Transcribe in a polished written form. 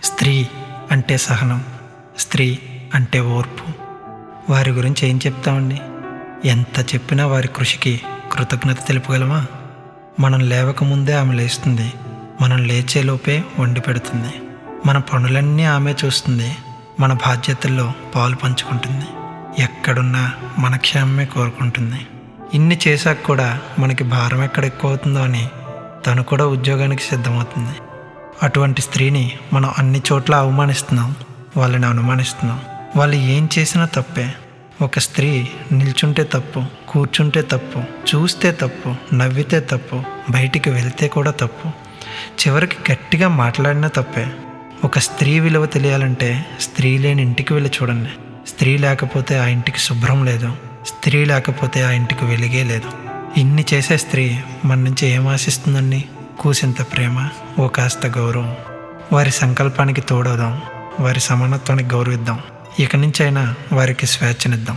స్త్రీ అంటే సహనం, స్త్రీ అంటే ఓర్పు. వారి గురించి ఏం చెప్తామండి? ఎంత చెప్పినా వారి కృషికి కృతజ్ఞత తెలుపగలమా? మనం లేవకముందే ఆమె లేస్తుంది, మనం లేచేలోపే వండి పెడుతుంది, మన పనులన్నీ ఆమె చూస్తుంది, మన బాధ్యతల్లో పాలు పంచుకుంటుంది, ఎక్కడున్నా మన క్షేమమే కోరుకుంటుంది. ఇన్ని చేశాక కూడా మనకి భారం ఎక్కడ ఎక్కువ అవుతుందో అని తను కూడా ఉద్యోగానికి సిద్ధమవుతుంది. అటువంటి స్త్రీని మనం అన్ని చోట్ల అవమానిస్తున్నాం, వాళ్ళని అనుమానిస్తున్నాం. వాళ్ళు ఏం చేసినా తప్పే. ఒక స్త్రీ నిల్చుంటే తప్పు, కూర్చుంటే తప్పు, చూస్తే తప్పు, నవ్వితే తప్పు, బయటికి వెళ్తే కూడా తప్పు, చివరికి గట్టిగా మాట్లాడినా తప్పే. ఒక స్త్రీ విలువ తెలియాలంటే స్త్రీ లేని ఇంటికి వెళ్ళి చూడండి. స్త్రీ లేకపోతే ఆ ఇంటికి శుభ్రం లేదు, స్త్రీ లేకపోతే ఆ ఇంటికి వెలిగే లేదు. ఇన్ని చేసే స్త్రీ మన నుంచి ఏం ఆశిస్తుందండి? కూసింత ప్రేమ, ఓ కాస్త గౌరవం. వారి సంకల్పానికి తోడవుదాం, వారి సమానత్వానికి గౌరవిద్దాం. ఇక నుంచైనా వారికి స్వేచ్ఛనిద్దాం.